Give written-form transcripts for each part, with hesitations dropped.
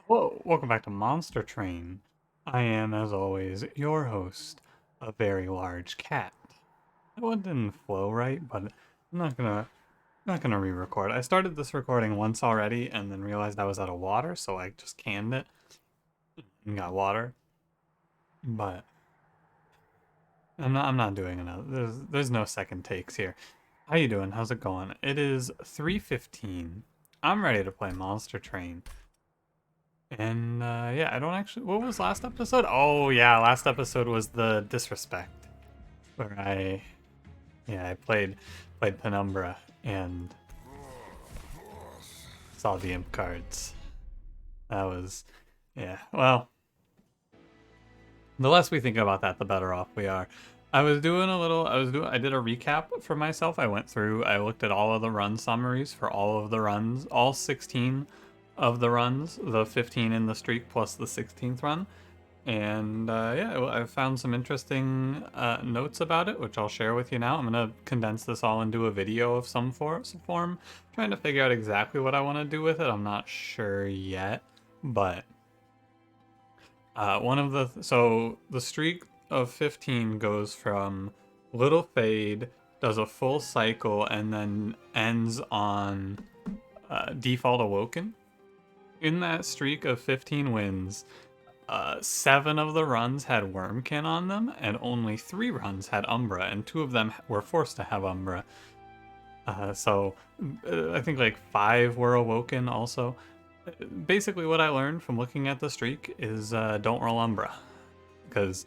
Hello, welcome back to Monster Train. I am, as always, your host, a very large cat. That one didn't flow right, but I'm not gonna re-record. I started this recording once already and then realized I was out of water, so I just canned it and got water. But I'm not doing another. There's no second takes here. How you doing? How's it going? It is 3:15. I'm ready to play Monster Train. And yeah, I don't actually. What was last episode? Oh yeah, last episode was the disrespect, where I played Penumbra and saw the imp cards. That was yeah. Well, the less we think about that, the better off we are. I was doing a little. I did a recap for myself. I went through. I looked at all of the run summaries for all of the runs, all 16 of the runs, the 15 in the streak plus the 16th run. And yeah, I found some interesting notes about it, which I'll share with you now. I'm going to condense this all into a video of some form. Trying to figure out exactly what I want to do with it. I'm not sure yet, but so the streak of 15 goes from Little Fade, does a full cycle, and then ends on default Awoken. In that streak of 15 wins, 7 of the runs had Wormkin on them, and only 3 runs had Umbra, and 2 of them were forced to have Umbra. I think like 5 were Awoken also. Basically, what I learned from looking at the streak is don't roll Umbra. Because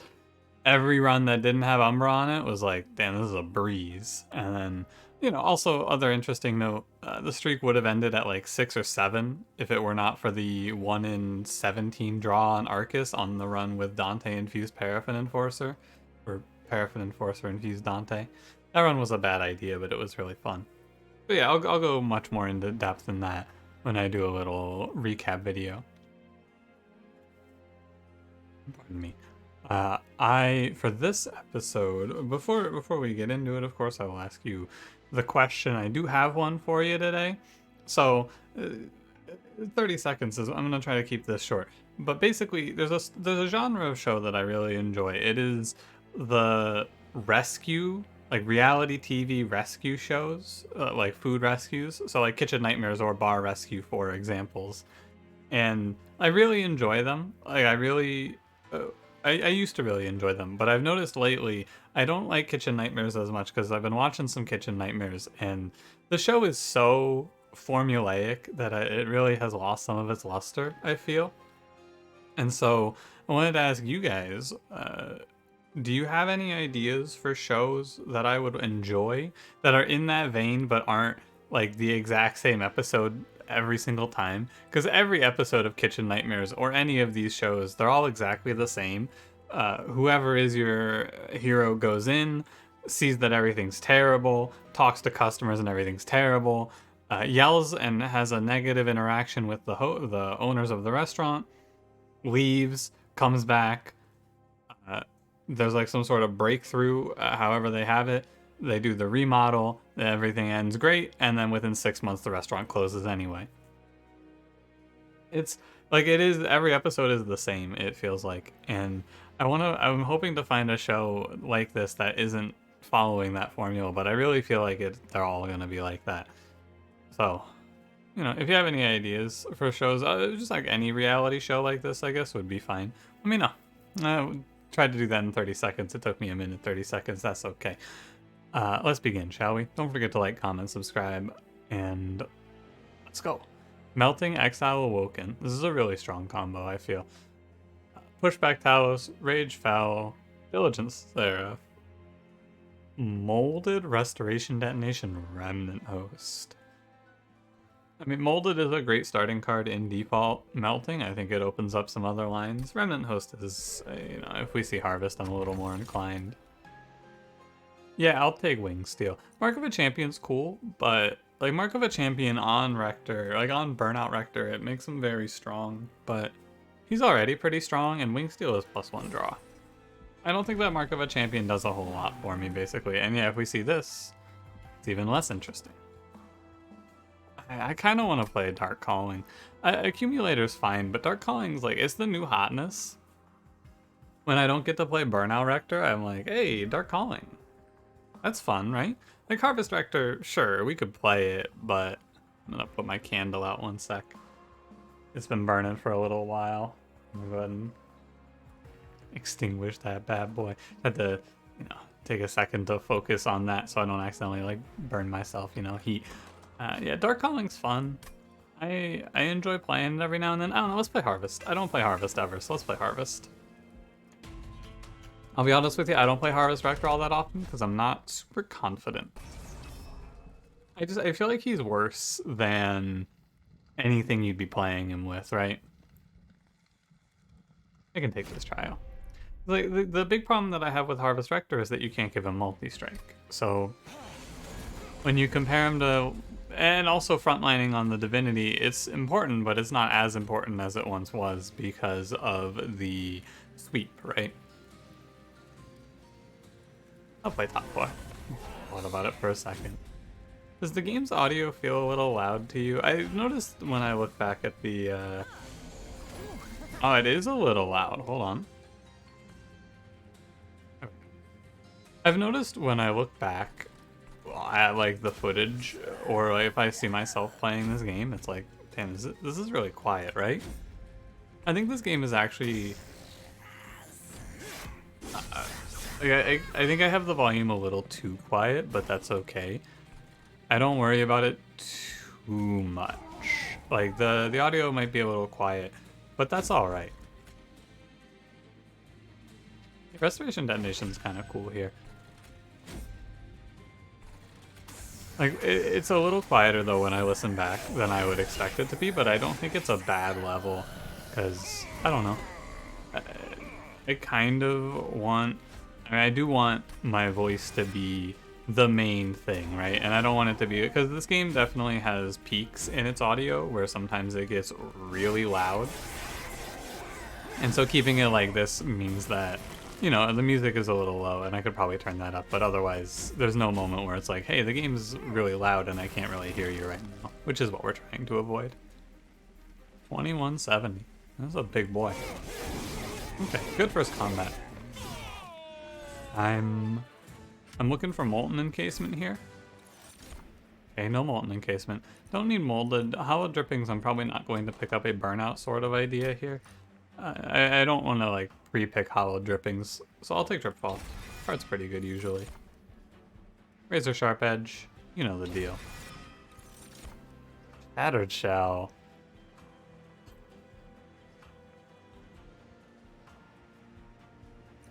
every run that didn't have Umbra on it was like, damn, this is a breeze. And then, also other interesting note, the streak would have ended at like 6 or 7 if it were not for the 1 in 17 draw on Arcus on the run with Dante infused Paraffin Enforcer, or Paraffin Enforcer infused Dante. That run was a bad idea, but it was really fun. But yeah, I'll go much more into depth than that when I do a little recap video. Pardon me. For this episode, before we get into it, of course, I will ask you the question. I do have one for you today. So, 30 seconds is. I'm gonna try to keep this short. But basically, there's a genre of show that I really enjoy. It is the rescue, like reality TV rescue shows, like food rescues. So like Kitchen Nightmares or Bar Rescue, for examples. And I really enjoy them. Like I used to really enjoy them, but I've noticed lately I don't like Kitchen Nightmares as much because I've been watching some Kitchen Nightmares, and the show is so formulaic that it really has lost some of its luster, I feel. And so I wanted to ask you guys, do you have any ideas for shows that I would enjoy that are in that vein but aren't like the exact same episode every single time? Because every episode of Kitchen Nightmares or any of these shows, they're all exactly the same. Whoever is your hero goes in, sees that everything's terrible, talks to customers and everything's terrible, yells and has a negative interaction with the owners of the restaurant, leaves, comes back. There's like some sort of breakthrough, however they have it. They do the remodel, everything ends great, and then within 6 months the restaurant closes anyway. It's like it is. Every episode is the same. It feels like, and I'm hoping to find a show like this that isn't following that formula. But I really feel like they're all gonna be like that. So, if you have any ideas for shows, just like any reality show like this, I guess would be fine. Let me know. I tried to do that in 30 seconds. It took me a minute 30 seconds. That's okay. Let's begin, shall we? Don't forget to like, comment, subscribe, and let's go. Melting, Exile, Awoken. This is a really strong combo, I feel. Pushback Talos, Rage Foul, Diligence Seraph, Molded, Restoration Detonation, Remnant Host. I mean, Molded is a great starting card in default. Melting, I think it opens up some other lines. Remnant Host is, if we see Harvest, I'm a little more inclined. Yeah, I'll take Wing Steel. Mark of a Champion's cool, but like Mark of a Champion on Rector, like on Burnout Rector, it makes him very strong, but he's already pretty strong, and Wing Steel is +1 draw. I don't think that Mark of a Champion does a whole lot for me, basically. And yeah, if we see this, it's even less interesting. I kind of want to play Dark Calling. Accumulator's fine, but Dark Calling's like, it's the new hotness. When I don't get to play Burnout Rector, I'm like, hey, Dark Calling. That's fun, right? Like Harvest Rector, sure, we could play it, but I'm gonna put my candle out one sec. It's been burning for a little while. I'm gonna go ahead and extinguish that bad boy. Had to, take a second to focus on that so I don't accidentally like burn myself, heat. Yeah, Dark Calling's fun. I enjoy playing it every now and then. I don't know, let's play Harvest. I don't play Harvest ever, so let's play Harvest. I'll be honest with you, I don't play Harvest Rector all that often because I'm not super confident. I feel like he's worse than anything you'd be playing him with, right? I can take this trial. The big problem that I have with Harvest Rector is that you can't give him multi-strike. So when you compare him to, and also frontlining on the Divinity, it's important, but it's not as important as it once was because of the sweep, right? I'll play top 4. Thought about it for a second. Does the game's audio feel a little loud to you? I noticed when I look back at the, oh, it is a little loud. Hold on. I've noticed when I look back at like the footage, or like, if I see myself playing this game, it's like, damn, this is really quiet, right? I think this game is actually... I think I have the volume a little too quiet, but that's okay. I don't worry about it too much. Like, the audio might be a little quiet, but that's alright. Restoration Detonation's kind of cool here. Like, it's a little quieter, though, when I listen back than I would expect it to be, but I don't think it's a bad level, because, I don't know. I kind of want... I mean, I do want my voice to be the main thing, right? And I don't want it to be... Because this game definitely has peaks in its audio, where sometimes it gets really loud. And so keeping it like this means that, the music is a little low, and I could probably turn that up, but otherwise, there's no moment where it's like, hey, the game's really loud and I can't really hear you right now, which is what we're trying to avoid. 2170. That's a big boy. Okay, good first combat. I'm looking for Molten Encasement here. Okay, no Molten Encasement. Don't need Molded. Hollow Drippings, I'm probably not going to pick up a Burnout sort of idea here. I don't want to, like, pre-pick Hollow Drippings, so I'll take Drip Fall. Card's pretty good, usually. Razor Sharp Edge, you know the deal. Shattered Shell.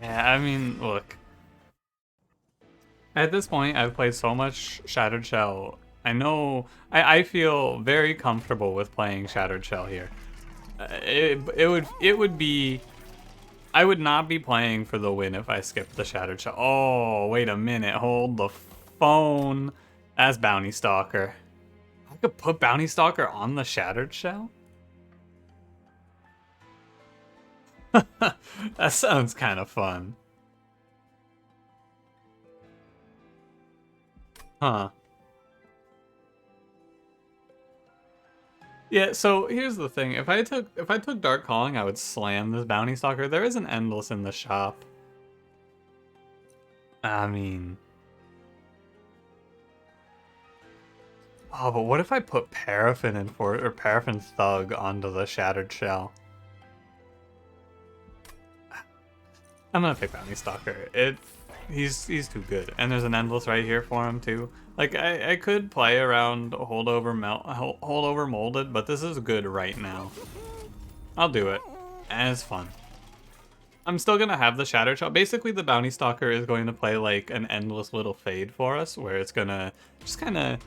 Yeah, I mean, look. At this point, I've played so much Shattered Shell. I feel very comfortable with playing Shattered Shell here. It would be... I would not be playing for the win if I skipped the Shattered Shell. Oh, wait a minute. Hold the phone. That's Bounty Stalker. I could put Bounty Stalker on the Shattered Shell? That sounds kind of fun. Huh. Yeah, so here's the thing. If I took Dark Calling, I would slam this Bounty Stalker. There is an Endless in the shop. I mean... Oh, but what if I put Paraffin or Paraffin Thug onto the Shattered Shell? I'm gonna pick Bounty Stalker. He's too good, and there's an Endless right here for him too. Like I could play around holdover Molded, but this is good right now. I'll do it, and it's fun. I'm still gonna have the Shattered Shell. Basically, the Bounty Stalker is going to play like an endless little fade for us, where it's gonna just kind of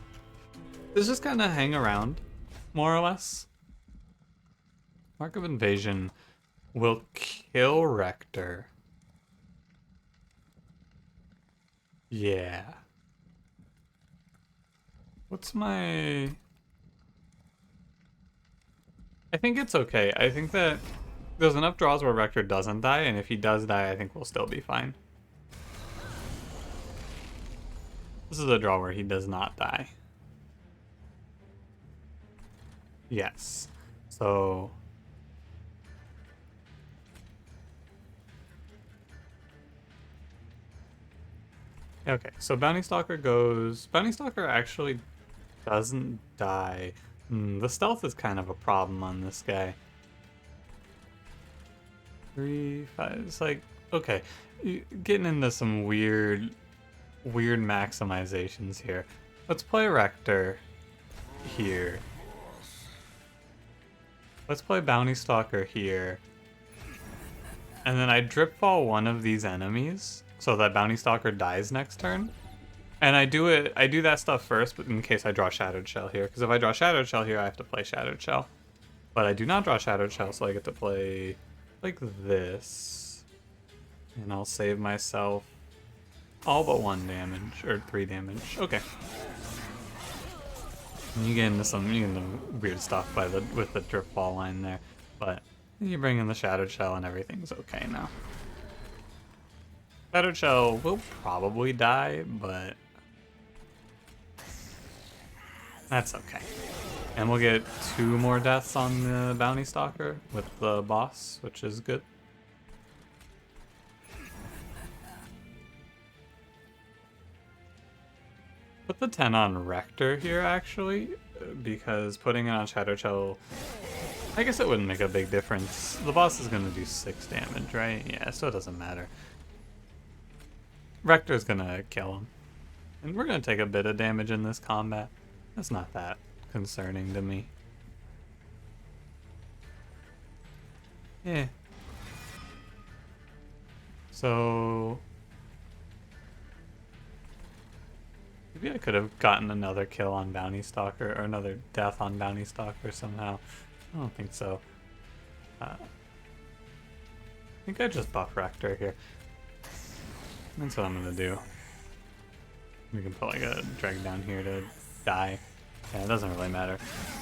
hang around, more or less. Mark of Invasion will kill Rector. Yeah. What's my... I think it's okay. I think that there's enough draws where Rector doesn't die, and if he does die, I think we'll still be fine. This is a draw where he does not die. Yes. So okay, so Bounty Stalker goes. Bounty Stalker actually doesn't die. The stealth is kind of a problem on this guy. 3, 5. It's like, okay, getting into some weird maximizations here. Let's play Rector here. Let's play Bounty Stalker here. And then I drip fall one of these enemies so that Bounty Stalker dies next turn. And I do that stuff first, but in case I draw Shadowed Shell here. Because if I draw Shadowed Shell here, I have to play Shadowed Shell. But I do not draw Shadowed Shell, so I get to play like this. And I'll save myself all but 1 damage, or 3 damage. Okay. And you get into some weird stuff with the drip ball line there. But you bring in the Shadowed Shell and everything's okay now. Shadowed Shell will probably die, but that's okay. And we'll get 2 more deaths on the Bounty Stalker with the boss, which is good. Put the 10 on Rector here, actually, because putting it on Shadowed Shell, I guess it wouldn't make a big difference. The boss is going to do 6 damage, right? Yeah, so it doesn't matter. Rector's going to kill him. And we're going to take a bit of damage in this combat. That's not that concerning to me. Yeah. So maybe I could have gotten another kill on Bounty Stalker, or another death on Bounty Stalker somehow. I don't think so. I think I just buff Rector here. That's what I'm gonna do. We can put like a drag down here to die. Yeah, it doesn't really matter.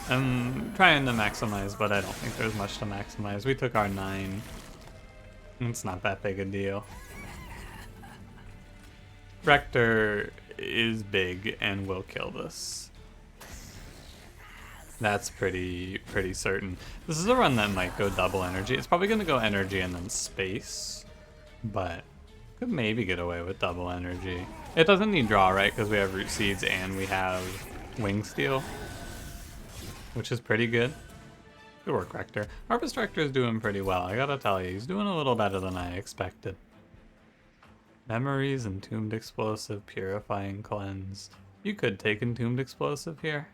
I'm trying to maximize, but I don't think there's much to maximize. We took our 9. It's not that big a deal. Rector is big and will kill this. That's pretty certain. This is a run that might go double energy. It's probably going to go energy and then space, but could maybe get away with double energy. It doesn't need draw, right? Because we have root seeds and we have wing steel, which is pretty good. Good work, Rector. Harvest Rector is doing pretty well. I gotta tell you, he's doing a little better than I expected. Memories, Entombed Explosive, Purifying Cleanse. You could take Entombed Explosive here.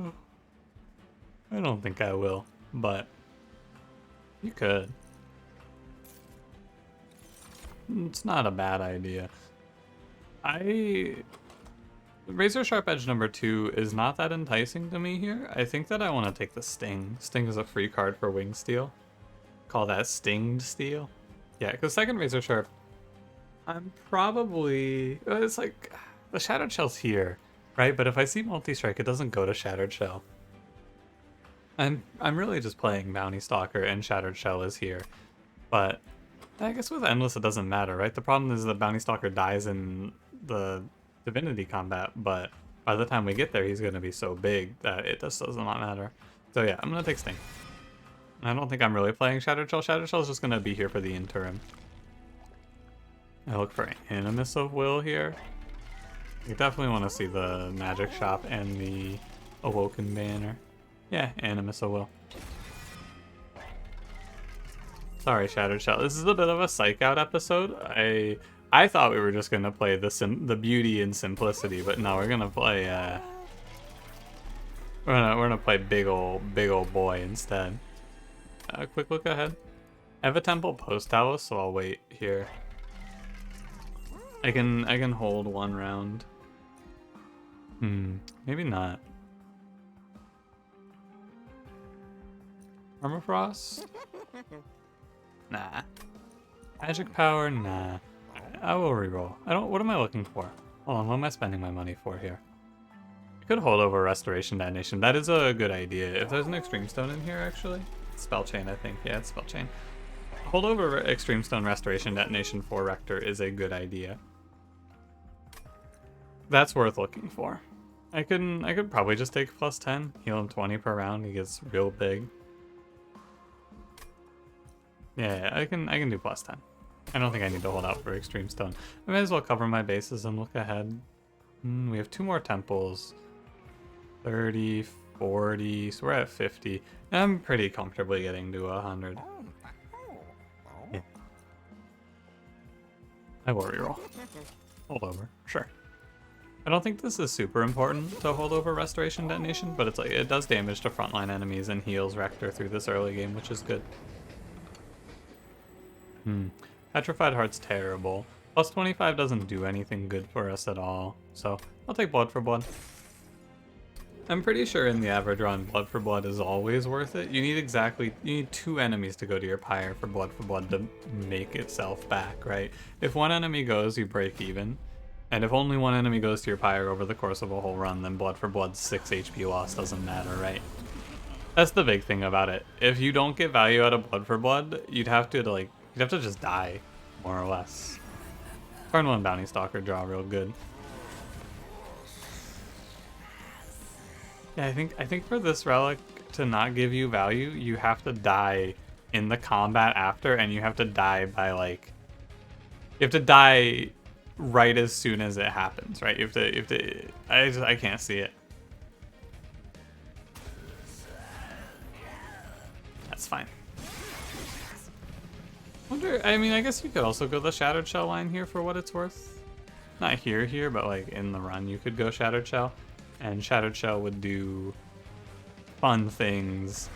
I don't think I will, but you could. It's not a bad idea. Razor Sharp Edge number 2 is not that enticing to me here. I think that I want to take the Sting. Sting is a free card for Wing Steel. Call that Stinged Steel. Yeah, because second Razor Sharp, I'm probably... It's like, the Shadowed Shell's here, right? But if I see Multi-Strike, it doesn't go to Shadowed Shell. I'm really just playing Bounty Stalker and Shadowed Shell is here. But I guess with Endless it doesn't matter, right? The problem is the Bounty Stalker dies in the Divinity combat, but by the time we get there, he's going to be so big that it just does not matter. So yeah, I'm going to take Sting. I don't think I'm really playing Shadowed Shell. Shadowed Shell is just going to be here for the interim. I look for Animus of Will here. You definitely want to see the Magic Shop and the Awoken banner. Yeah, Animus of Will. Sorry, Shadowed Shell. This is a bit of a psych out episode. I thought we were just gonna play the beauty and simplicity, but no, we're gonna play we're gonna play big old boy instead. Quick look ahead. I have a temple post house, so I'll wait here. I can hold 1 round. Maybe not. Armor Frost? Nah. Magic Power? Nah. I will reroll. What am I looking for? Hold on, what am I spending my money for here? I could hold over Restoration Detonation. That is a good idea. If there's an Extreme Stone in here, actually. Spell Chain, I think. Yeah, it's Spell Chain. Hold over Extreme Stone Restoration Detonation for Rector is a good idea. That's worth looking for. I could probably just take plus 10, heal him 20 per round. He gets real big. Yeah, I can do plus 10. I don't think I need to hold out for Extreme Stone. I may as well cover my bases and look ahead. We have 2 more temples. 30, 40, so we're at 50. I'm pretty comfortably getting to 100. Yeah. I will reroll. Hold over, sure. I don't think this is super important to hold over Restoration Detonation, but it's like it does damage to frontline enemies and heals Rector through this early game, which is good. Petrified Heart's terrible. Plus 25 doesn't do anything good for us at all, so I'll take Blood for Blood. I'm pretty sure in the average run, Blood for Blood is always worth it. You need 2 enemies to go to your pyre for Blood to make itself back, right? If 1 enemy goes, you break even. And if only 1 enemy goes to your pyre over the course of a whole run, then Blood for Blood's 6 HP loss doesn't matter, right? That's the big thing about it. If you don't get value out of Blood for Blood, you'd have to just die, more or less. Turn 1 Bounty Stalker draw real good. Yeah, I think for this relic to not give you value, you have to die in the combat after, and you have to die by you have to die right as soon as it happens, right? You have to I can't see it. That's fine. I mean, I guess you could also go the Shattered Shell line here for what it's worth. Not here, but like in the run, you could go Shattered Shell. And Shattered Shell would do fun things.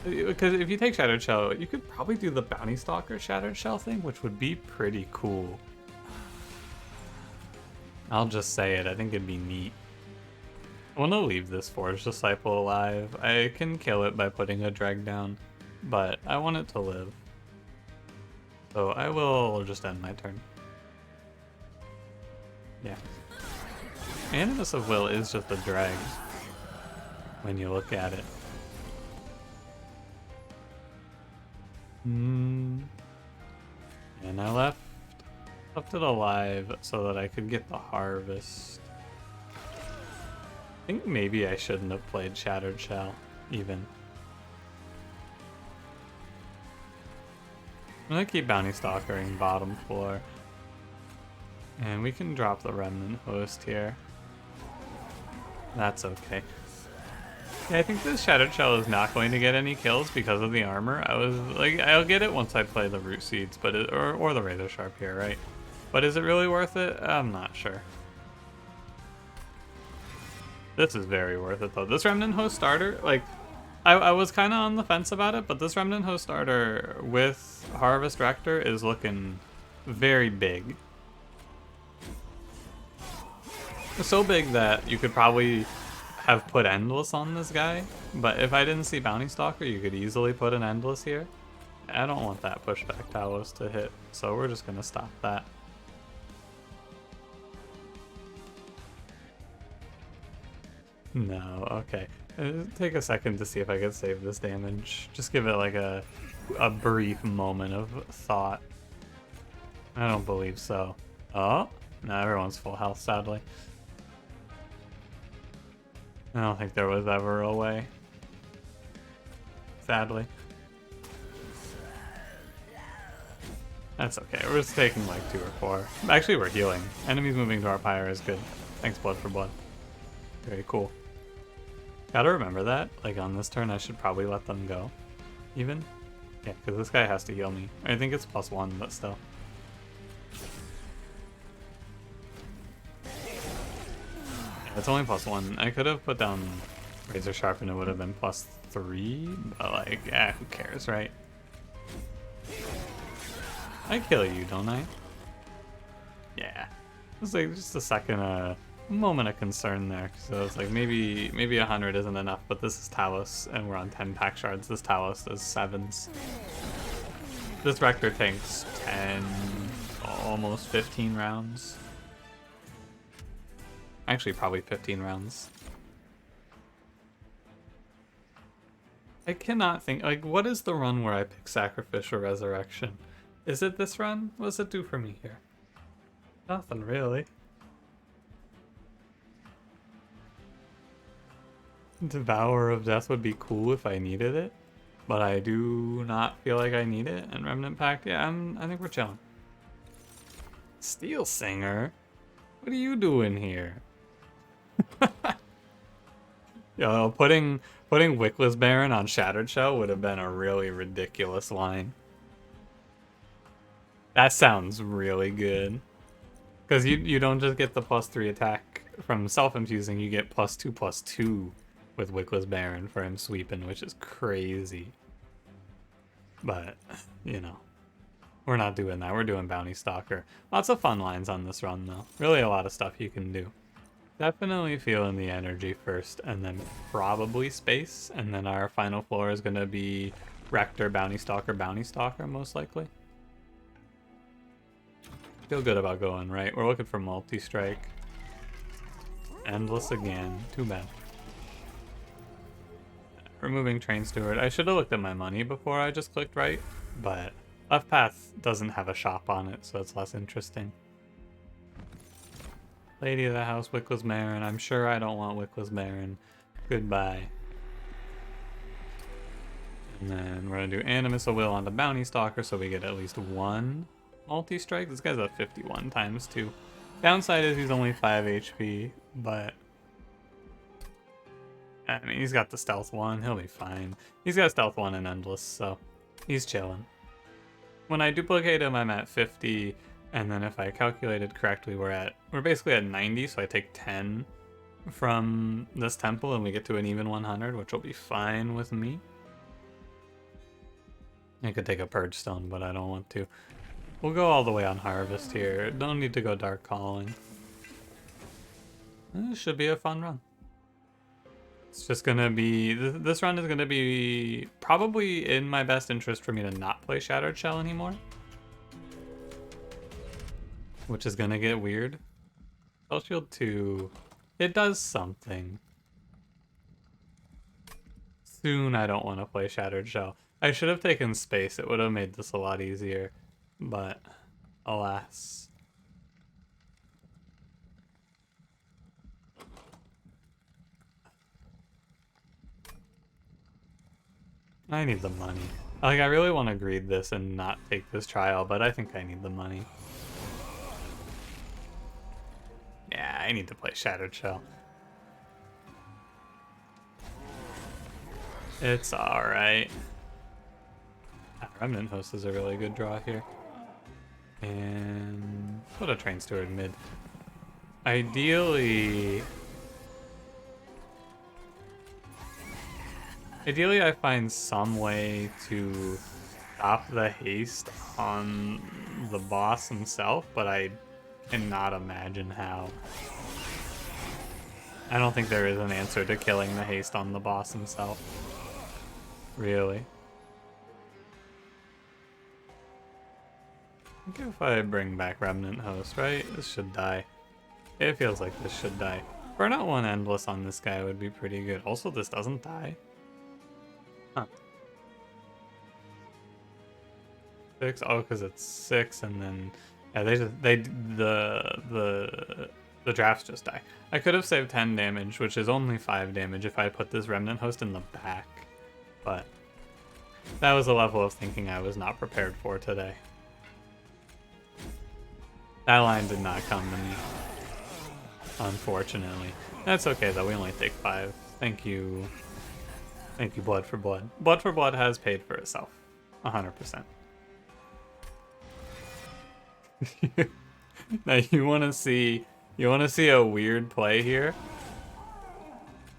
Because if you take Shattered Shell, you could probably do the Bounty Stalker Shattered Shell thing, which would be pretty cool. I'll just say it, I think it'd be neat. I want to leave this Forge Disciple alive. I can kill it by putting a drag down, but I want it to live. So I will just end my turn. Yeah. Animus of Will is just a drag when you look at it. And I left it alive so that I could get the harvest. I think maybe I shouldn't have played Shattered Shell, even. I'm gonna keep Bounty Stalkering bottom floor. And we can drop the Remnant Host here. That's okay. Yeah, I think this Shattered Shell is not going to get any kills because of the armor. I was like, I'll get it once I play the Root Seeds, but or the Razor Sharp here, right? But is it really worth it? I'm not sure. This is very worth it though. This Remnant Host starter, like, I was kind of on the fence about it, but this Remnant Host starter with Harvest Rector is looking very big. So big that you could probably have put Endless on this guy, but if I didn't see Bounty Stalker, you could easily put an Endless here. I don't want that pushback Talos to hit, so we're just gonna stop that. No, okay. Take a second to see if I could save this damage. Just give it like a brief moment of thought. I don't believe so. Oh, no, everyone's full health, sadly. I don't think there was ever a way. Sadly. That's okay, we're just taking like 2 or 4. Actually, we're healing. Enemies moving to our pyre is good. Thanks, Blood for Blood. Very cool. Gotta remember that, like on this turn I should probably let them go. Even? Yeah, because this guy has to heal me. I think it's +1, but still. It's only +1. I could have put down Razor Sharp and it would have been +3, but like, who cares, right? I kill you, don't I? Yeah. It was like just a second, moment of concern there. So it's like maybe 100 isn't enough, but this is Talos and we're on 10 pack shards. This Talos does 7s. This Rector tanks 10, almost 15 rounds. Actually, probably 15 rounds. I cannot think, like, what is the run where I pick Sacrificial Resurrection? Is it this run? What does it do for me here? Nothing really. Devourer of Death would be cool if I needed it, but I do not feel like I need it. And Remnant Pact, yeah, I think we're chilling. Steel Singer? What are you doing here? Yo, putting Wickless Baron on Shattered Shell would have been a really ridiculous line. That sounds really good. Because you don't just get the +3 attack from self-infusing, you get +2/+2 with Wickless Baron for him sweeping, which is crazy. But, you know, we're not doing that. We're doing Bounty Stalker. Lots of fun lines on this run, though. Really a lot of stuff you can do. Definitely feeling the energy first, and then probably space, and then our final floor is going to be Rector, Bounty Stalker, most likely. Feel good about going right. We're looking for multi-strike. Endless again. Too bad. Removing Train Steward. I should have looked at my money before I just clicked right, but left path doesn't have a shop on it, so it's less interesting. Lady of the House, Wickless Baron. I'm sure I don't want Wickless Baron. Goodbye. And then we're going to do Animus of Will on the Bounty Stalker, so we get at least one multi-strike. This guy's a 51 times 2. Downside is he's only 5 HP, but I mean, he's got the stealth 1. He'll be fine. He's got stealth 1 and Endless, so he's chilling. When I duplicate him, I'm at 50. And then if I calculated correctly, we're basically at 90, so I take 10 from this temple and we get to an even 100, which will be fine with me. I could take a Purge Stone, but I don't want to. We'll go all the way on Harvest here. Don't need to go Dark Calling. This should be a fun run. It's just gonna be... This run is gonna be probably in my best interest for me to not play Shattered Shell anymore. Which is gonna get weird. Spell Shield 2, it does something. Soon I don't want to play Shattered Shell. I should have taken space, it would have made this a lot easier. But, alas. I need the money. Like, I really want to greed this and not take this trial, but I think I need the money. Yeah, I need to play Shattered Shell. It's alright. Remnant Host is a really good draw here. And put a Train Steward mid. Ideally, I find some way to stop the haste on the boss himself, but I cannot imagine how. I don't think there is an answer to killing the haste on the boss himself. Really. I think if I bring back Remnant Host, right? This should die. It feels like this should die. Burnout 1 Endless on this guy would be pretty good. Also, this doesn't die. Huh. 6? Oh, because it's 6 and then... Yeah, the drafts just die. I could have saved 10 damage, which is only 5 damage if I put this Remnant Host in the back. But that was a level of thinking I was not prepared for today. That line did not come to me, unfortunately. That's okay though, we only take 5. Thank you. Thank you, Blood for Blood. Blood for Blood has paid for itself. 100%. Now you wanna see a weird play here? I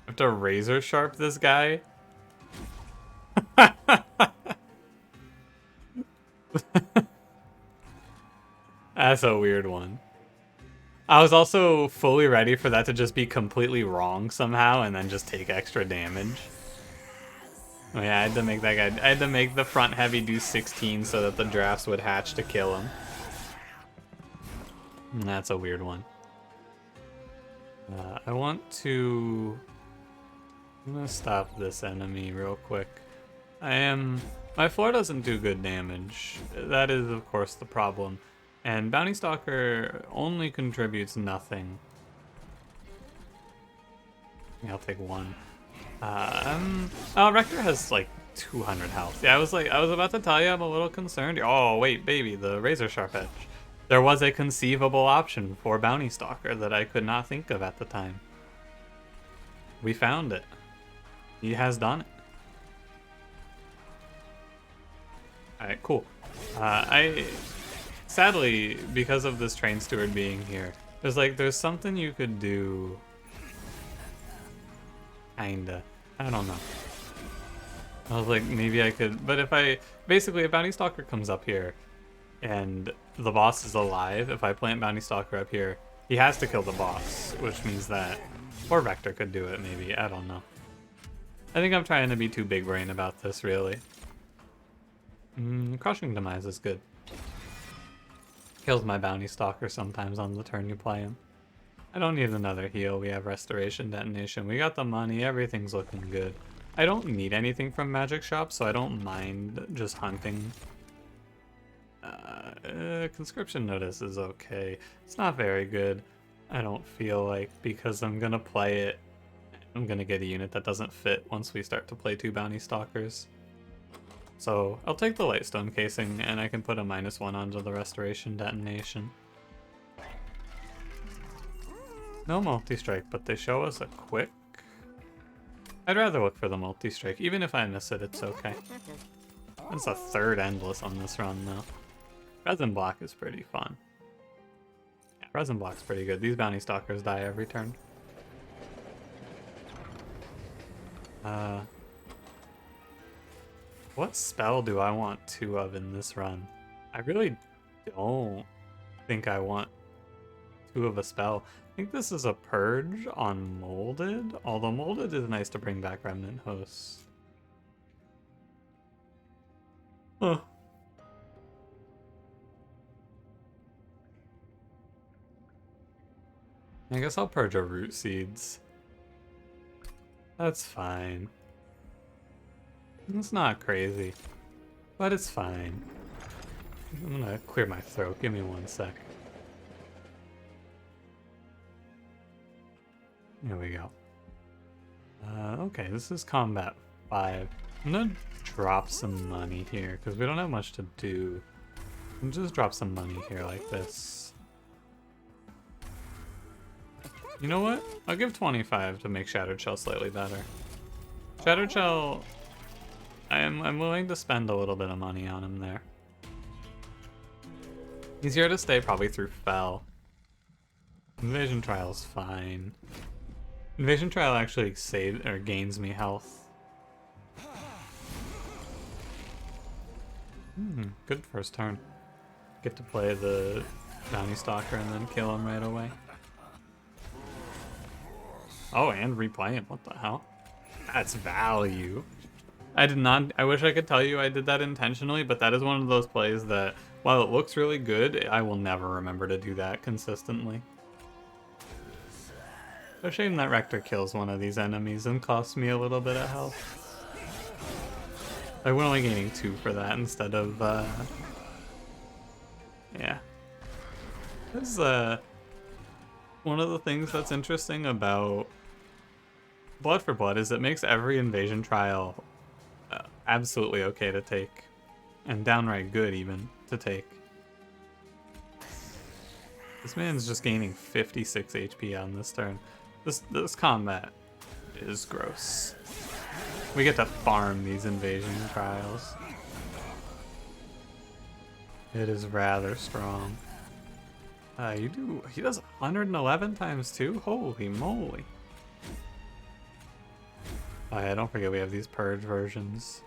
have to razor sharp this guy. That's a weird one. I was also fully ready for that to just be completely wrong somehow and then just take extra damage. Oh yeah, I had to make that guy... I had to make the front heavy do 16 so that the drafts would hatch to kill him. And that's a weird one. I want to... I'm gonna stop this enemy real quick. My floor doesn't do good damage. That is, of course, the problem. And Bounty Stalker only contributes nothing. I'll take 1. Rector has like 200 health. Yeah, I was about to tell you I'm a little concerned. Oh, wait, baby, the razor sharp edge. There was a conceivable option for Bounty Stalker that I could not think of at the time. We found it. He has done it. Alright, cool. Sadly, because of this train steward being here, there's something you could do. Kinda. I don't know. I was like, maybe I could, but basically if Bounty Stalker comes up here and the boss is alive, if I plant Bounty Stalker up here, he has to kill the boss, which means that, or Rector could do it maybe, I don't know. I think I'm trying to be too big brain about this, really. Crushing Demise is good. Kills my Bounty Stalker sometimes on the turn you play him. I don't need another heal, we have Restoration Detonation, we got the money, everything's looking good. I don't need anything from Magic Shop, so I don't mind just hunting. Conscription Notice is okay. It's not very good. I don't feel like, because I'm gonna play it, I'm gonna get a unit that doesn't fit once we start to play 2 Bounty Stalkers. So I'll take the Lightstone Casing, and I can put a -1 onto the Restoration Detonation. No multi-strike, but they show us a quick. I'd rather look for the multi-strike. Even if I miss it, it's okay. That's a 3rd Endless on this run, though. Resin Block is pretty fun. Yeah, Resin Block's pretty good. These Bounty Stalkers die every turn. What spell do I want 2 of in this run? I really don't think I want 2 of a spell. I think this is a Purge on Molded, although Molded is nice to bring back Remnant Hosts. Huh. I guess I'll purge a Root Seeds. That's fine. It's not crazy, but it's fine. I'm gonna clear my throat. Give me 1 sec. Here we go. Okay, this is combat 5. I'm gonna drop some money here because we don't have much to do. I'll just drop some money here like this. You know what? I'll give 25 to make Shattered Shell slightly better. Shattered Shell, I'm willing to spend a little bit of money on him there. He's here to stay probably through Fell. Invasion Trial's fine. Invasion Trial actually gains me health. Good first turn. Get to play the Bounty Stalker and then kill him right away. Oh, and replay him. What the hell? That's value. I did not. I wish I could tell you I did that intentionally, but that is one of those plays that, while it looks really good, I will never remember to do that consistently. A shame that Rector kills one of these enemies and costs me a little bit of health. We're only gaining 2 for that instead of, yeah. This is, one of the things that's interesting about Blood for Blood is it makes every invasion trial absolutely okay to take. And downright good, even, to take. This man's just gaining 56 HP on this turn. This combat is gross. We get to farm these invasion trials. It is rather strong. He does 111 times 2? Holy moly. Oh yeah, don't forget we have these purge versions.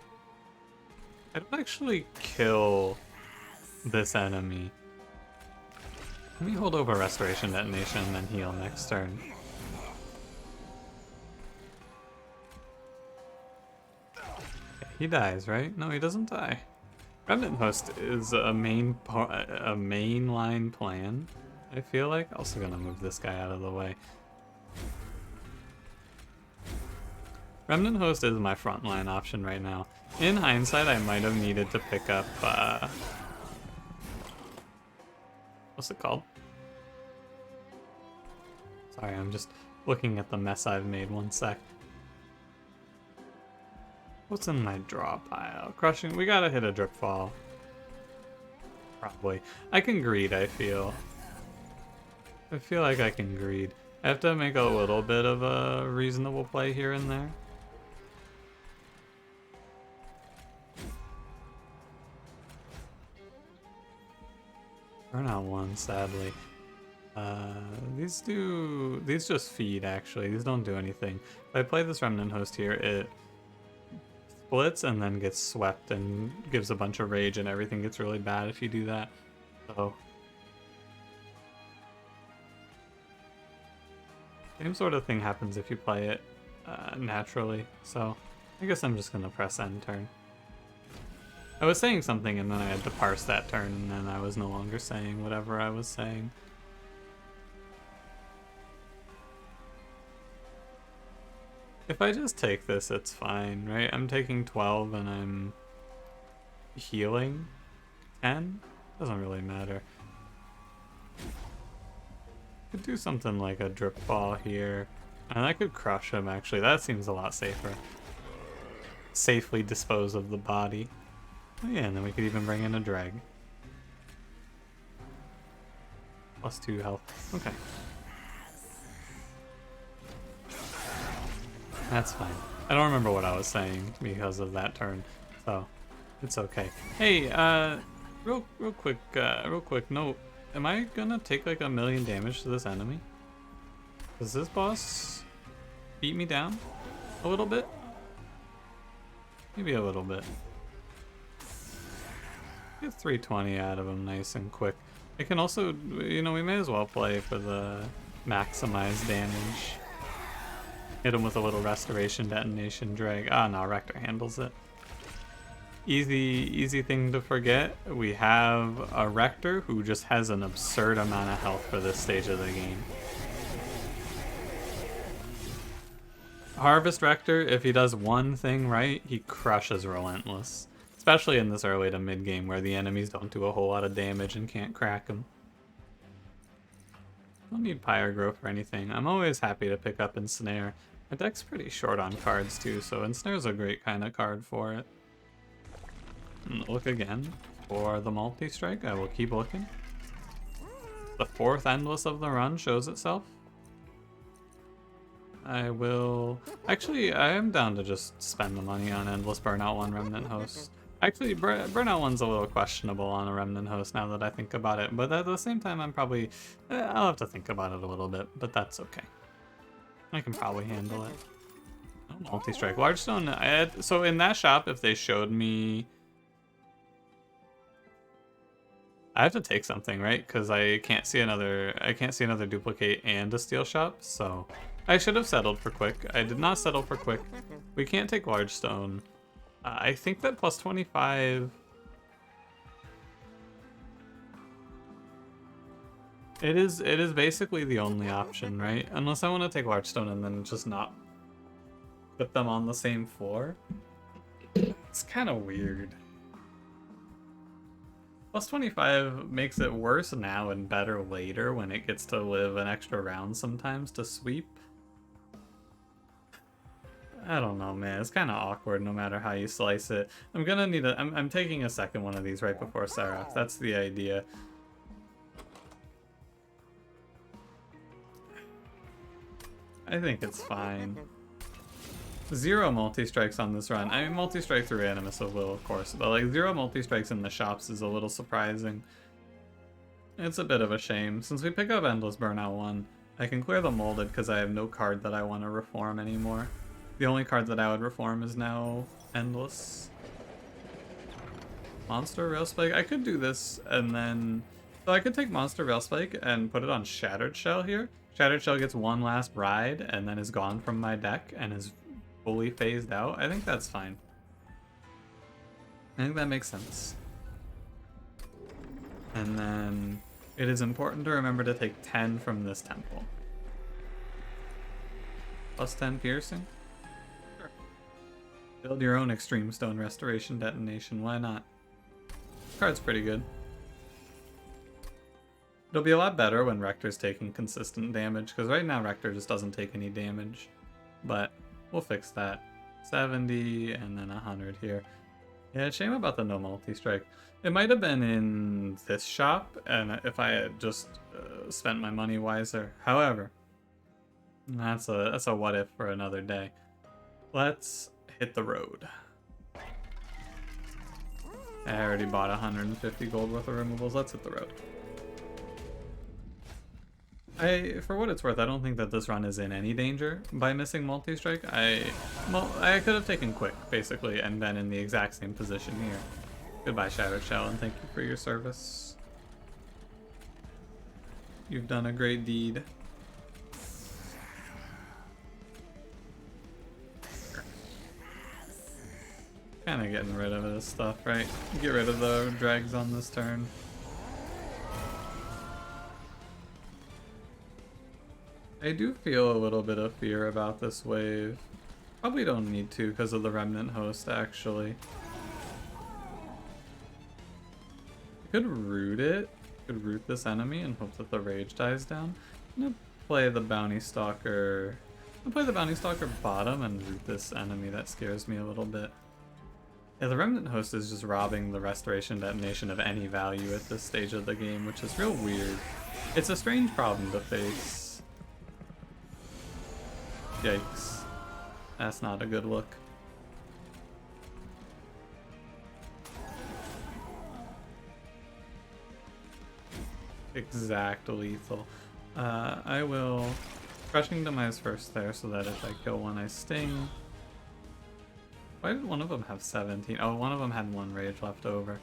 I don't actually kill this enemy. Let me hold over Restoration Detonation and then heal next turn. He dies, right? No, he doesn't die. Remnant Host is a mainline plan, I feel like. Also gonna move this guy out of the way. Remnant Host is my frontline option right now. In hindsight, I might have needed to pick up, what's it called? Sorry, I'm just looking at the mess I've made. 1 sec. What's in my draw pile? Crushing. We gotta hit a drip fall. Probably. I can greed, I feel. I feel like I can greed. I have to make a little bit of a reasonable play here and there. Burnout one, sadly. These just feed, actually. These don't do anything. If I play this Remnant Host here, it splits and then gets swept and gives a bunch of rage, and everything gets really bad if you do that. So same sort of thing happens if you play it naturally. So I guess I'm just gonna press end turn. I was saying something and then I had to parse that turn, and then I was no longer saying whatever I was saying. If I just take this, it's fine, right? I'm taking 12 and I'm healing 10? Doesn't really matter. Could do something like a drip ball here. And I could crush him, actually. That seems a lot safer. Safely dispose of the body. Oh yeah, and then we could even bring in a drag. +2 health. Okay. That's fine. I don't remember what I was saying because of that turn, so it's okay. Hey, real quick note. Am I gonna take like 1,000,000 damage to this enemy? Does this boss beat me down a little bit? Maybe a little bit. Get 320 out of him nice and quick. I can also, you know, we may as well play for the maximized damage. Hit him with a little restoration, detonation, drag. Ah, no, Rector handles it. Easy thing to forget. We have a Rector who just has an absurd amount of health for this stage of the game. Harvest Rector, if he does one thing right, he crushes Relentless. Especially in this early to mid game where the enemies don't do a whole lot of damage and can't crack them. Don't need Pyre Growth or anything. I'm always happy to pick up Ensnare. My deck's pretty short on cards too, so Ensnare's a great kind of card for it. And look again for the multi-strike. I will keep looking. The 4th Endless of the run shows itself. I will... Actually, I am down to just spend the money on Endless Burnout 1 Remnant Host. Actually, Burnout 1's a little questionable on a Remnant Host now that I think about it, but at the same time I'm probably... I'll have to think about it a little bit, but that's okay. I can probably handle it. Oh, multi-strike. Large Stone, so in that shop, if they showed me... I have to take something, right? Because I can't see another duplicate and a steel shop, so I should have settled for quick. I did not settle for quick. We can't take large stone. I think that +25. It is basically the only option, right? Unless I want to take large stone and then just not put them on the same floor. It's kind of weird. +25 makes it worse now and better later when it gets to live an extra round sometimes to sweep. I don't know, man. It's kind of awkward no matter how you slice it. I'm gonna need a... I'm taking a second one of these right before Seraph. That's the idea. I think it's fine. 0 multi-strikes on this run. I mean, multi-strike through Animus of Will, of course, but like 0 multi-strikes in the shops is a little surprising. It's a bit of a shame. Since we pick up Endless Burnout 1, I can clear the Molded because I have no card that I want to reform anymore. The only card that I would reform is now Endless. Monster Rail Spike. I could do this and then... So I could take Monster Rail Spike and put it on Shattered Shell here. Shattered Shell gets one last ride and then is gone from my deck and is fully phased out. I think that's fine. I think that makes sense. And then it is important to remember to take 10 from this temple. +10 piercing? Sure. Build your own Extreme Stone Restoration Detonation, why not? This card's pretty good. It'll be a lot better when Rector's taking consistent damage, because right now Rector just doesn't take any damage. But we'll fix that. 70 and then 100 here. Yeah, shame about the no multi-strike. It might have been in this shop, and if I had just spent my money wiser. However, that's a what if for another day. Let's hit the road. I already bought 150 gold worth of removals. Let's hit the road. For what it's worth, I don't think that this run is in any danger by missing multi-strike. I could have taken quick, basically, and been in the exact same position here. Goodbye, Shattered Shell, and thank you for your service. You've done a great deed. Kind of getting rid of this stuff, right? Get rid of the drags on this turn. I do feel a little bit of fear about this wave. Probably don't need to because of the Remnant Host, actually. I could root it. I could root this enemy and hope that the rage dies down. I'm gonna play the Bounty Stalker. I'm gonna play the Bounty Stalker bottom and root this enemy. That scares me a little bit. Yeah, the Remnant Host is just robbing the Restoration Detonation of any value at this stage of the game, which is real weird. It's a strange problem to face. Yikes. That's not a good look. Exact lethal. I will Crushing Demise first there so that if I kill one I sting. Why did one of them have 17? Oh, one of them had 1 rage left over.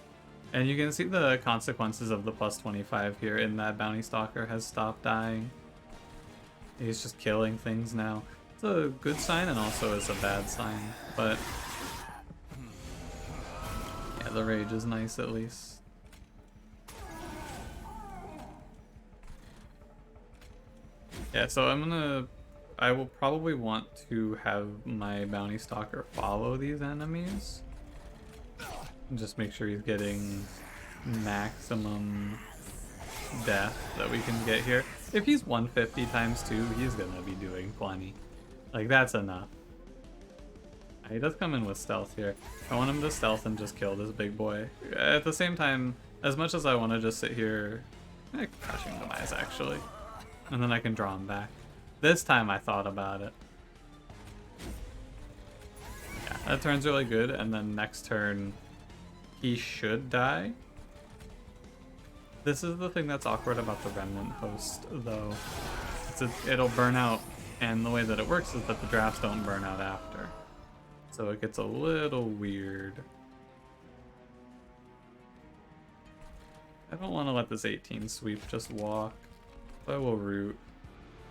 And you can see the consequences of the plus 25 here in that Bounty Stalker has stopped dying. He's just killing things now. It's a good sign and also it's a bad sign, but yeah, the rage is nice at least. Yeah, so I will probably want to have my Bounty Stalker follow these enemies. Just make sure he's getting maximum death that we can get here. If he's 150 times 2, he's gonna be doing plenty. Like, that's enough. He does come in with stealth here. I want him to stealth and just kill this big boy. At the same time, as much as I want to just sit here, Crushing Demise actually. And then I can draw him back. This time I thought about it. Yeah, that turn's really good, and then next turn he should die. This is the thing that's awkward about the Remnant Host, though. It'll burn out, and the way that it works is that the drafts don't burn out after. So it gets a little weird. I don't want to let this 18 sweep just walk. So I will root.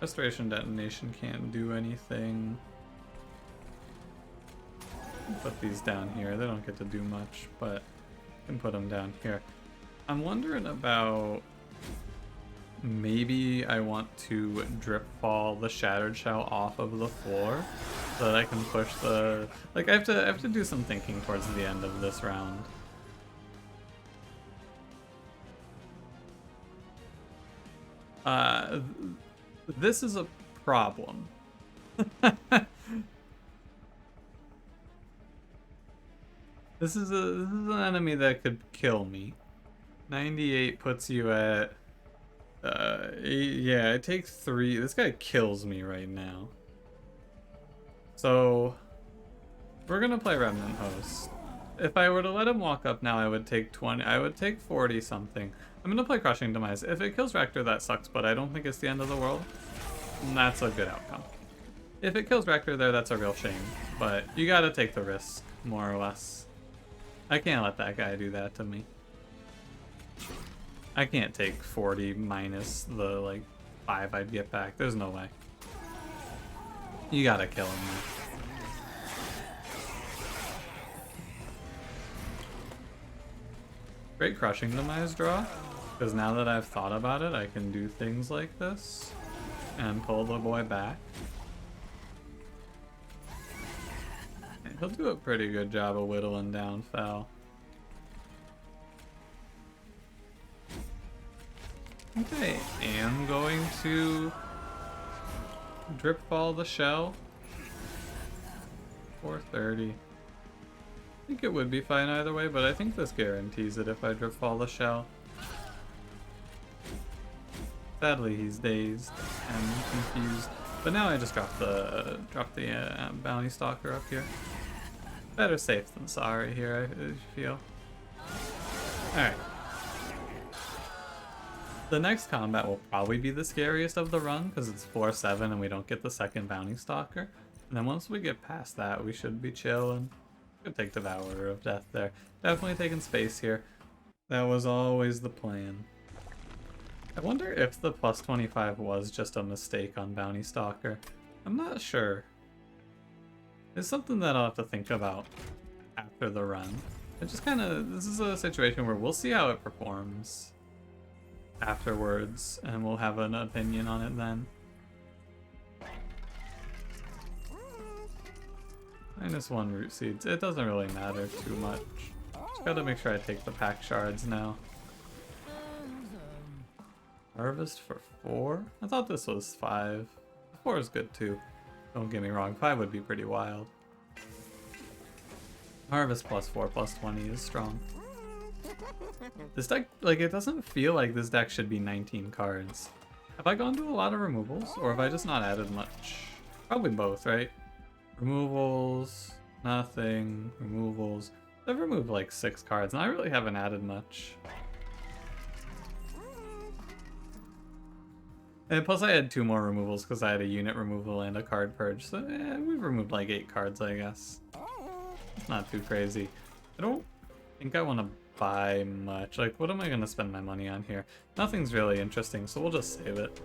Restoration Detonation can't do anything. Put these down here. They don't get to do much, but I can put them down here. I'm wondering about maybe I want to drip fall the Shattered Shell off of the floor so that I can push the... Like, I have to do some thinking towards the end of this round. This is a problem. This is an enemy that could kill me. 98 puts you at... yeah, it takes 3. This guy kills me right now. So, we're gonna play Remnant Host. If I were to let him walk up now, I would take 20. I would take 40 something. I'm gonna play Crushing Demise. If it kills Rector, that sucks, but I don't think it's the end of the world. And that's a good outcome. If it kills Rector there, that's a real shame. But you gotta take the risk, more or less. I can't let that guy do that to me. I can't take 40 minus the, like, 5 I'd get back. There's no way. You gotta kill him now. Great Crushing Demise draw, because now that I've thought about it, I can do things like this and pull the boy back. And he'll do a pretty good job of whittling down Fel. I think I am going to drip ball the shell. 430. I think it would be fine either way, but I think this guarantees it if I drip fall the shell. Sadly, he's dazed and confused. But now I just dropped the bounty stalker up here. Better safe than sorry here, I feel. Alright. The next combat will probably be the scariest of the run, because it's 4-7 and we don't get the second bounty stalker. And then once we get past that, we should be chilling. Could take Devourer of Death there. Definitely taking space here. That was always the plan. I wonder if the plus 25 was just a mistake on bounty stalker. I'm not sure. It's something that I'll have to think about after the run. It just kind of, this is a situation where we'll see how it performs afterwards, and we'll have an opinion on it then. -1 root seeds. It doesn't really matter too much. Just gotta make sure I take the pack shards now. Harvest for 4? I thought this was 5. 4 is good too. Don't get me wrong, 5 would be pretty wild. Harvest +4 +20 is strong. This deck, like, it doesn't feel like this deck should be 19 cards. Have I gone to a lot of removals, or have I just not added much? Probably both, right? Removals, nothing, removals. I've removed like 6 cards, and I really haven't added much. And plus I had 2 more removals because I had a unit removal and a card purge, so yeah, we've removed like 8 cards, I guess. It's not too crazy. I don't think I want to buy much. Like, what am I going to spend my money on here? Nothing's really interesting, so we'll just save it.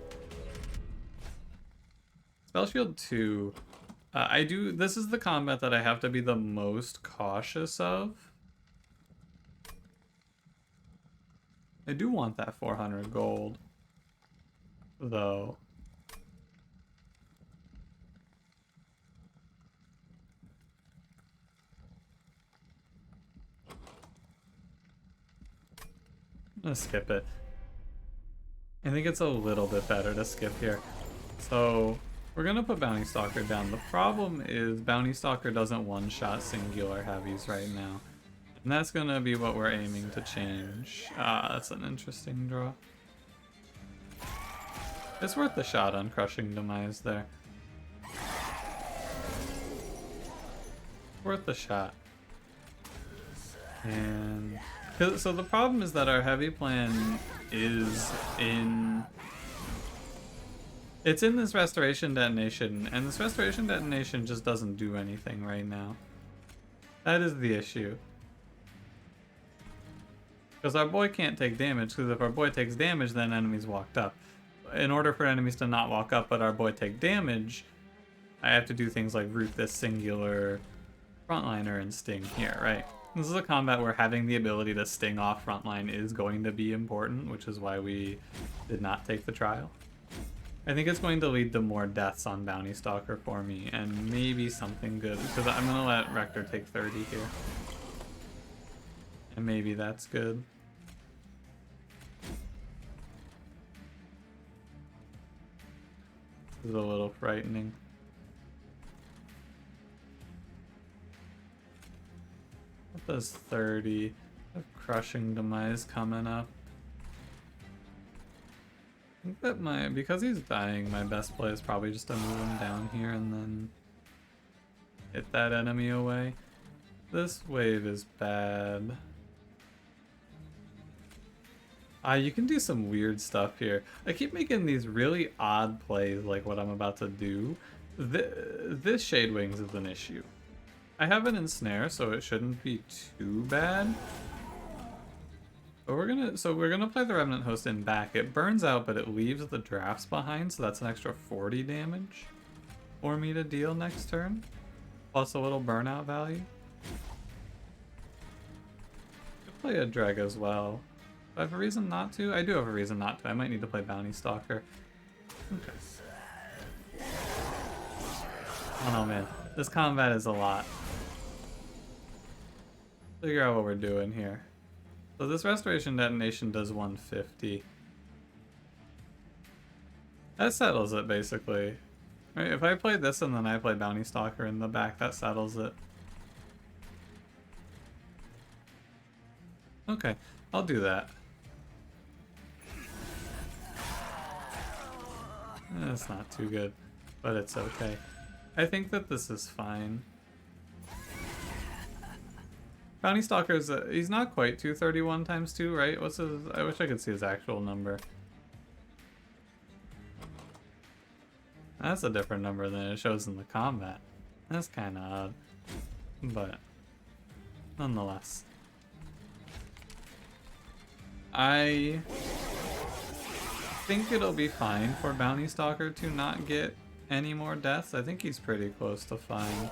Spell Shield 2. This is the combat that I have to be the most cautious of. I do want that 400 gold, though. I'm gonna skip it. I think it's a little bit better to skip here. So we're gonna put Bounty Stalker down. The problem is Bounty Stalker doesn't one-shot singular heavies right now. And that's gonna be what we're aiming to change. Ah, that's an interesting draw. It's worth the shot on Crushing Demise there. Worth the shot. And so the problem is that our heavy plan is in... It's in this Restoration Detonation, and this Restoration Detonation just doesn't do anything right now. That is the issue. Because our boy can't take damage, because if our boy takes damage, then enemies walked up. In order for enemies to not walk up but our boy take damage, I have to do things like root this singular frontliner and sting here, right? This is a combat where having the ability to sting off frontline is going to be important, which is why we did not take the trial. I think it's going to lead to more deaths on Bounty Stalker for me, and maybe something good, because I'm going to let Rector take 30 here. And maybe that's good. This is a little frightening. What does 30 of Crushing Demise coming up? I think that because he's dying, my best play is probably just to move him down here and then hit that enemy away. This wave is bad. You can do some weird stuff here. I keep making these really odd plays like what I'm about to do. This Shade Wings is an issue. I have an ensnare, so it shouldn't be too bad. But we're gonna play the Remnant Host in back. It burns out, but it leaves the drafts behind, so that's an extra 40 damage for me to deal next turn. Plus a little burnout value. Could play a Dreg as well. Do I have a reason not to? I do have a reason not to. I might need to play Bounty Stalker. Okay. Oh no, man. This combat is a lot. Figure out what we're doing here. So this Restoration Detonation does 150. That settles it, basically. Right, if I play this and then I play Bounty Stalker in the back, that settles it. Okay, I'll do that. It's not too good, but it's okay. I think that this is fine. Bounty Stalker's, he's not quite 231 times 2, right? What's his, I wish I could see his actual number. That's a different number than it shows in the combat. That's kind of odd, but nonetheless. I think it'll be fine for Bounty Stalker to not get any more deaths. I think he's pretty close to fine.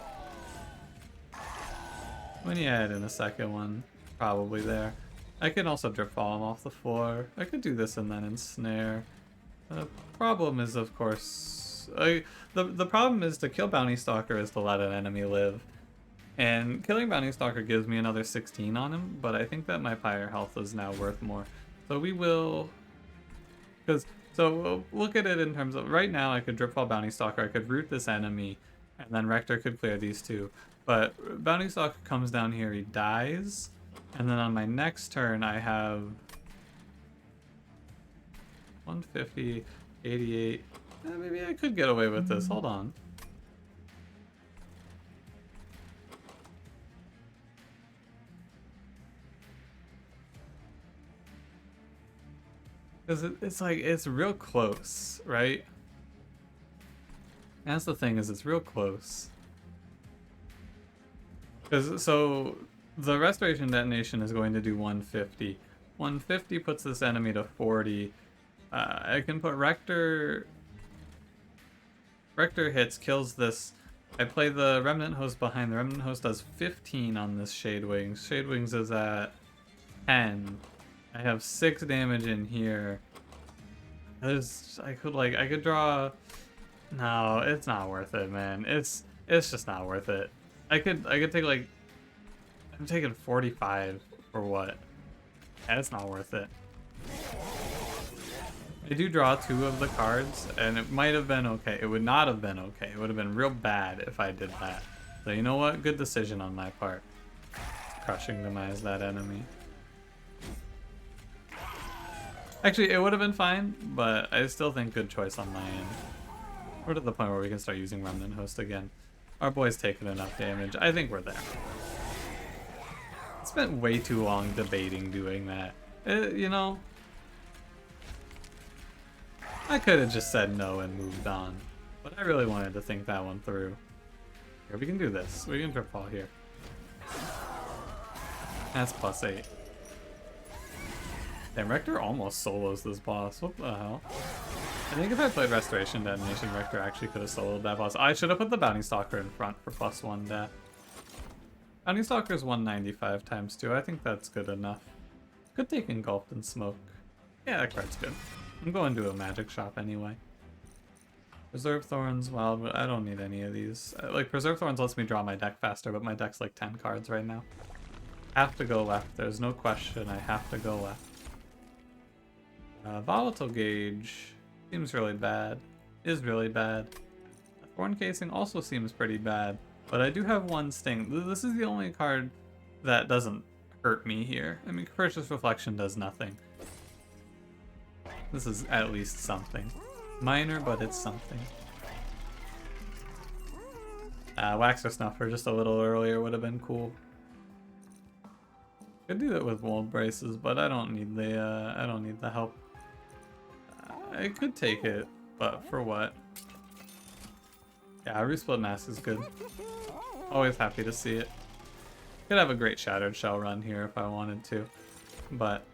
When you add in a second one, probably there. I can also drip fall him off the floor. I could do this and then ensnare. The problem is, of course, the problem is to kill Bounty Stalker is to let an enemy live. And killing Bounty Stalker gives me another 16 on him, but I think that my pyre health is now worth more. So we will... So look at it in terms of... Right now I could drip fall Bounty Stalker, I could root this enemy, and then Rector could clear these two. But Bounty Stalker comes down here, he dies, and then on my next turn I have 150, 88. Maybe I could get away with this. Hold on. Because it's like, it's real close, right? That's the thing, is it's real close. So the restoration detonation is going to do 150. 150 puts this enemy to 40. I can put Rector. Rector hits, kills this. I play the Remnant Host behind. The Remnant Host does 15 on this Shade Wings. Shade Wings is at 10. I have 6 damage in here. I could draw. No, it's not worth it, man. It's just not worth it. I could take like, I'm taking 45 for what? Yeah, it's not worth it. I do draw 2 of the cards, and it might have been okay. It would not have been okay. It would have been real bad if I did that. So you know what? Good decision on my part. Crushing demise that enemy. Actually, it would have been fine, but I still think good choice on my end. We're to the point where we can start using Remnant Host again. Our boy's taken enough damage. I think we're there. I spent way too long debating doing that. You know, I could have just said no and moved on, but I really wanted to think that one through. Here, we can do this. We can drip fall here. That's +8. Damn, Rector almost solos this boss. What the hell? I think if I played Restoration Detonation, Rector actually could have soloed that boss. I should have put the Bounty Stalker in front for +1 death. Bounty Stalker is 195 times 2. I think that's good enough. Could take Engulfed in Smoke. Yeah, that card's good. I'm going to a magic shop anyway. Preserve Thorns, well, but I don't need any of these. Like, Preserve Thorns lets me draw my deck faster, but my deck's like 10 cards right now. Have to go left. There's no question. I have to go left. Volatile Gauge seems really bad. Is really bad. Thorn Casing also seems pretty bad, but I do have 1 Sting. This is the only card that doesn't hurt me here. I mean, Capricious Reflection does nothing. This is at least something. Minor, but it's something. Waxer Snuffer just a little earlier would have been cool. Could do that with Mold Braces, but I don't need the help. I could take it, but for what? Yeah, Resplit Mask is good. Always happy to see it. Could have a great Shattered Shell run here if I wanted to, but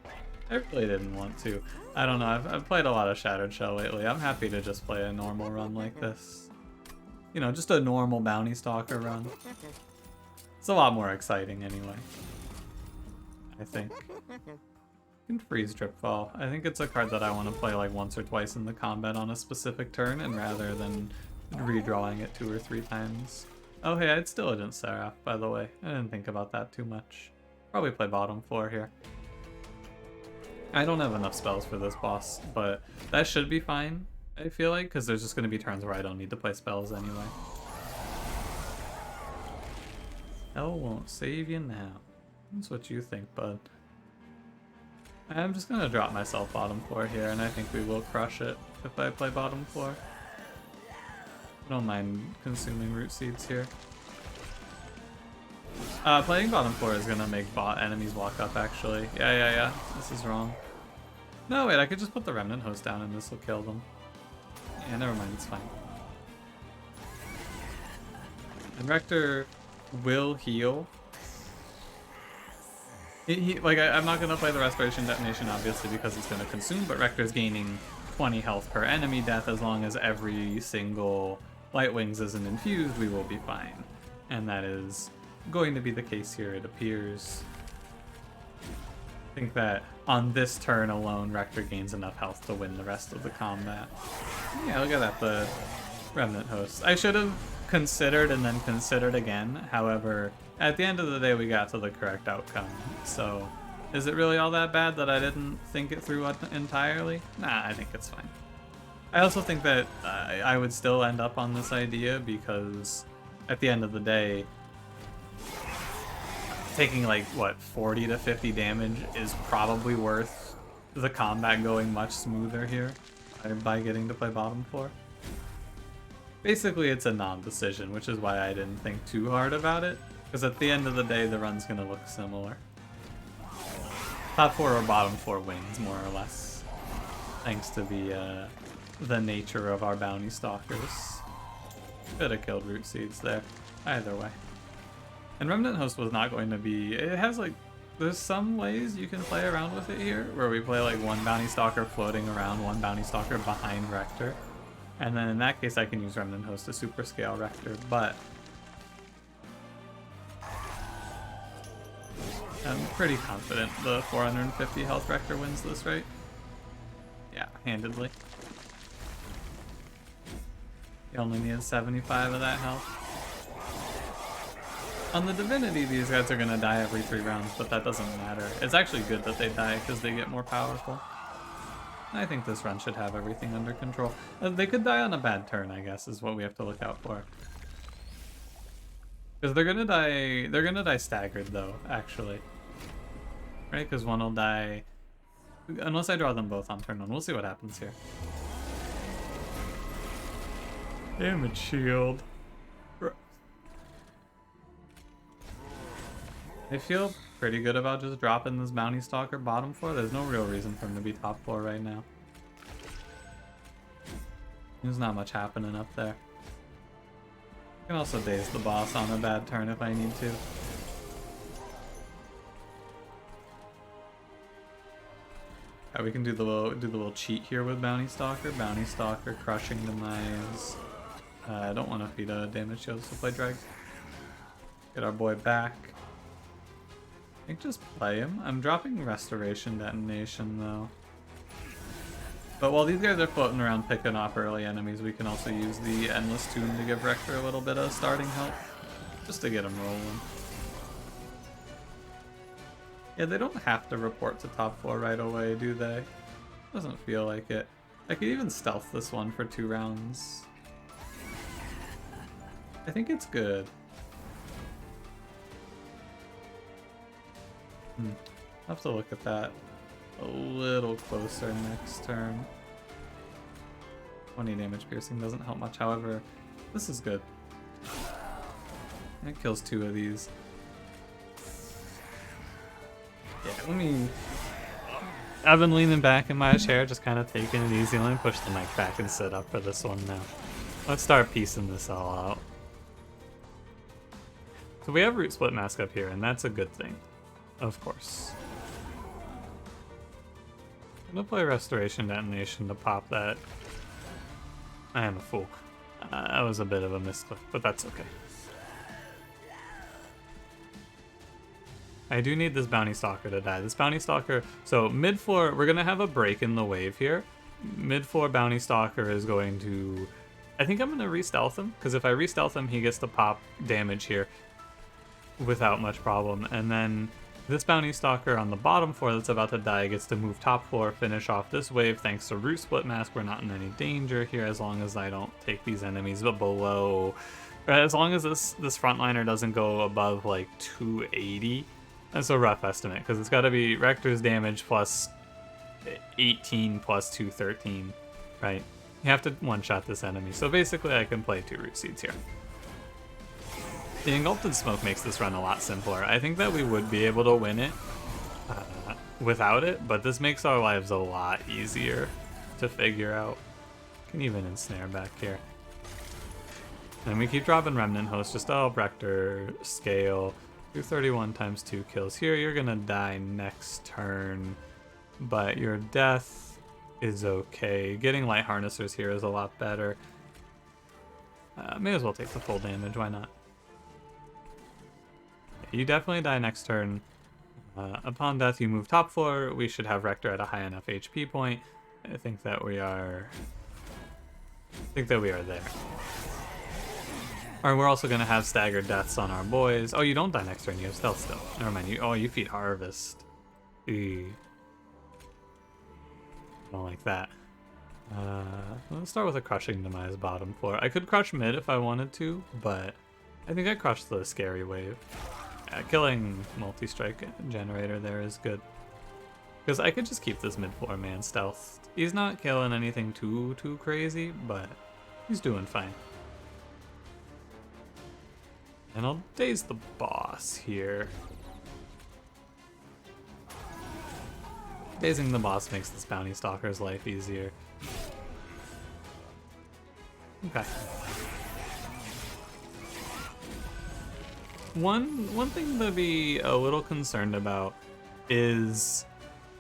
I really didn't want to. I don't know, I've played a lot of Shattered Shell lately. I'm happy to just play a normal run like this. You know, just a normal Bounty Stalker run. It's a lot more exciting anyway, I think. Can freeze Drip Fall. I think it's a card that I want to play like once or twice in the combat on a specific turn, and rather than redrawing it 2 or 3 times. Oh hey, I'd still Agent Seraph, by the way. I didn't think about that too much. Probably play bottom floor here. I don't have enough spells for this boss, but that should be fine. I feel like, because there's just going to be turns where I don't need to play spells anyway. Hell won't save you now. That's what you think, bud. I'm just going to drop myself bottom 4 here, and I think we will crush it if I play bottom 4. I don't mind consuming root seeds here. Playing bottom 4 is going to make enemies walk up, actually. Yeah. This is wrong. No, wait, I could just put the Remnant Host down and this will kill them. Yeah, never mind, it's fine. And Rector will heal. I'm not going to play the Restoration Detonation, obviously, because it's going to consume, but Rector's gaining 20 health per enemy death. As long as every single Light Wings isn't infused, we will be fine. And that is going to be the case here, it appears. I think that on this turn alone, Rector gains enough health to win the rest of the combat. Yeah, look at that, the Remnant Host. I should have considered and then considered again. However, at the end of the day, we got to the correct outcome. So, is it really all that bad that I didn't think it through entirely? Nah, I think it's fine. I also think that I would still end up on this idea because at the end of the day, taking like, what, 40 to 50 damage is probably worth the combat going much smoother here by getting to play bottom 4. Basically, it's a non-decision, which is why I didn't think too hard about it, because at the end of the day, the run's going to look similar. Top 4 or bottom 4 wins, more or less, thanks to the nature of our bounty stalkers. Could have killed root seeds there, either way. And Remnant Host was not going to be... It has, like... There's some ways you can play around with it here, where we play, like, one bounty stalker floating around, one bounty stalker behind Rector. And then in that case, I can use Remnant Host to super scale Rector, but... I'm pretty confident the 450 health Rector wins this, right? Yeah, handedly. He only needs 75 of that health. On the Divinity, these guys are going to die every 3 rounds, but that doesn't matter. It's actually good that they die because they get more powerful. I think this run should have everything under control. They could die on a bad turn, I guess, is what we have to look out for. Because they're gonna die staggered though, actually. Right? Because one will die... Unless I draw them both on turn 1. We'll see what happens here. Damage shield. I feel pretty good about just dropping this bounty stalker bottom 4. There's no real reason for him to be top 4 right now. There's not much happening up there. I can also daze the boss on a bad turn if I need to. Right, we can do the little cheat here with bounty stalker. Bounty stalker crushing demise. I don't want to feed a damage shield, so play drag. Get our boy back. I think just play him. I'm dropping Restoration Detonation though. But while these guys are floating around picking off early enemies, we can also use the Endless Tomb to give Rector a little bit of starting help. Just to get him rolling. Yeah, they don't have to report to top 4 right away, do they? Doesn't feel like it. I could even stealth this one for 2 rounds. I think it's good. I'll have to look at that a little closer next turn. 20 damage piercing doesn't help much, however, this is good. It kills 2 of these. Yeah, let me... I've been leaning back in my chair, just kind of taking it easy. Let me push the mic back and sit up for this one now. Let's start piecing this all out. So we have Root Split Mask up here, and that's a good thing. Of course. I'm gonna play Restoration Detonation to pop that. I am a fool. That was a bit of a misclick, but that's okay. I do need this Bounty Stalker to die. This Bounty Stalker... So, mid-floor, we're gonna have a break in the wave here. Mid-floor Bounty Stalker is going to... I think I'm gonna re-stealth him, because if I re-stealth him, he gets to pop damage here without much problem. And then This bounty stalker on the bottom floor that's about to die gets to move top floor, finish off this wave. Thanks to root split mask, we're not in any danger here as long as I don't take these enemies below. As long as this frontliner doesn't go above like 280. That's a rough estimate because it's got to be Rector's damage plus 18 plus 213, right? You have to one-shot this enemy. So basically I can play 2 root seeds here. The engulfed smoke makes this run a lot simpler. I think that we would be able to win it without it, but this makes our lives a lot easier to figure out. Can even ensnare back here. And we keep dropping Remnant Host just to help Rector scale. 231 times 2 kills here. You're gonna die next turn, but your death is okay. Getting Light Harnessers here is a lot better. May as well take the full damage, why not? You definitely die next turn. Upon death, you move top floor. We should have Rector at a high enough HP point. I think that we are there. Alright, we're also going to have staggered deaths on our boys. Oh, you don't die next turn. You have stealth still. Never mind. You feed Harvest. Eee. Don't like that. Let's start with a Crushing Demise bottom floor. I could crush mid if I wanted to, but I think I crushed the scary wave. Killing multi-strike generator there is good. Because I could just keep this mid-floor man stealth. He's not killing anything too crazy, but he's doing fine. And I'll daze the boss here. Dazing the boss makes this bounty stalker's life easier. Okay. One thing to be a little concerned about is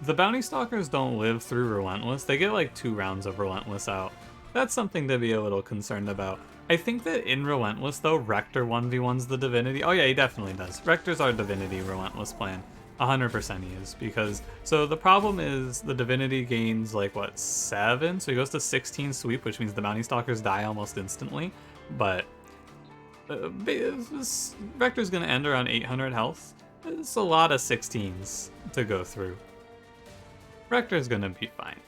the bounty stalkers don't live through Relentless. They get like 2 rounds of Relentless out. That's something to be a little concerned about. I think that in Relentless though, Rector 1v1's the Divinity. Oh yeah, he definitely does. Rector's our Divinity Relentless plan. 100% he is, because so the problem is the Divinity gains like what, 7? So he goes to 16 sweep, which means the bounty stalkers die almost instantly. But Rector's gonna end around 800 health. It's a lot of 16s to go through. Rector's gonna be fine.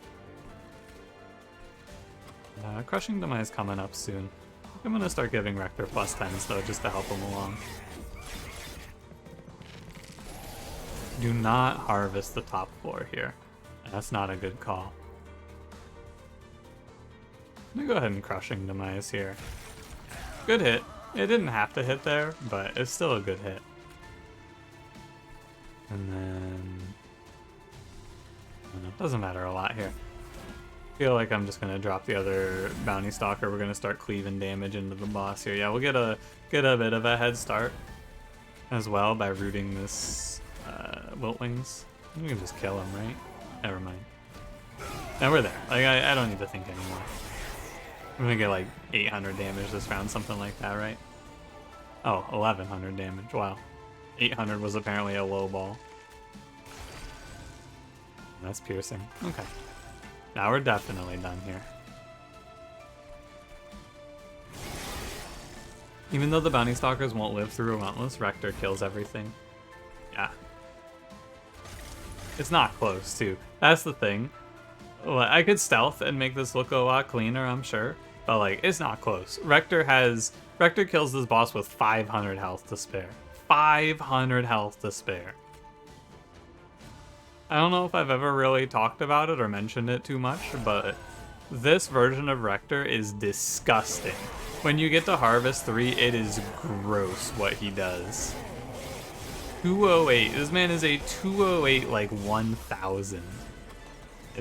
Crushing Demise coming up soon. I'm gonna start giving Rector plus 10s though, just to help him along. Do not harvest the top floor here. That's not a good call. I'm gonna go ahead and Crushing Demise here. Good hit. It didn't have to hit there, but it's still a good hit. And then... it doesn't matter a lot here. I feel like I'm just gonna drop the other bounty stalker. We're gonna start cleaving damage into the boss here. Yeah, we'll get a bit of a head start as well by rooting this Wiltlings. We can just kill him, right? Never mind. Now we're there. Like I don't need to think anymore. We're gonna get like 800 damage this round, something like that, right? Oh, 1100 damage. Wow. 800 was apparently a low ball. That's piercing. Okay. Now we're definitely done here. Even though the bounty stalkers won't live through Relentless, Rector kills everything. Yeah. It's not close, too. That's the thing. I could stealth and make this look a lot cleaner, I'm sure. But, like, it's not close. Rector kills this boss with 500 health to spare. 500 health to spare. I don't know if I've ever really talked about it or mentioned it too much, but this version of Rector is disgusting. When you get to Harvest 3, it is gross what he does. 208. This man is a 208 like 1000.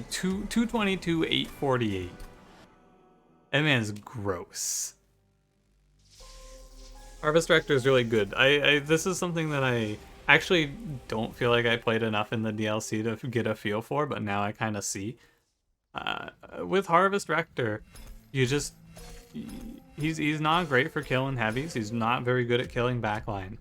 222, 848. That man is gross. Harvest Rector is really good. This is something that I actually don't feel like I played enough in the DLC to get a feel for, but now I kind of see. With Harvest Rector, he's not great for killing heavies. He's not very good at killing backline.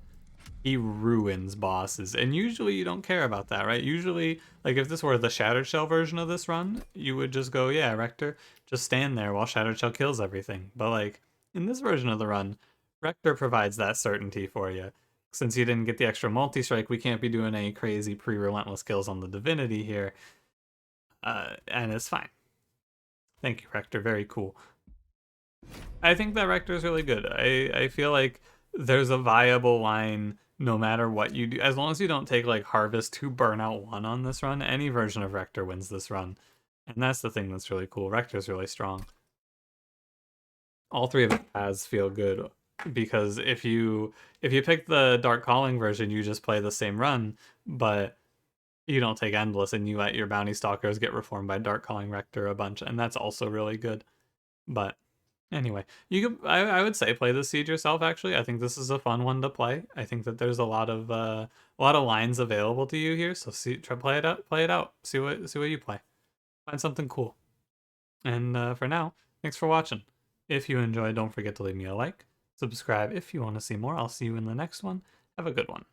He ruins bosses, and usually you don't care about that, right? Usually, like if this were the Shattered Shell version of this run, you would just go, yeah, Rector, just stand there while Shattered Shell kills everything. But like in this version of the run, Rector provides that certainty for you. since you didn't get the extra multi-strike, we can't be doing any crazy pre-relentless kills on the Divinity here. And it's fine. Thank you, Rector. Very cool. I think that Rector is really good. I feel like there's a viable line no matter what you do. As long as you don't take like Harvest 2 Burnout 1 on this run, any version of Rector wins this run. And that's the thing that's really cool. Rector's really strong. All three of the paths feel good because if you pick the Dark Calling version, you just play the same run, but you don't take Endless and you let your Bounty Stalkers get reformed by Dark Calling Rector a bunch, and that's also really good. But anyway, I would say play the Siege yourself. Actually, I think this is a fun one to play. I think that there's a lot of lines available to you here. So play it out. See what you play. Find something cool. And for now, thanks for watching. If you enjoyed, don't forget to leave me a like. Subscribe if you want to see more. I'll see you in the next one. Have a good one.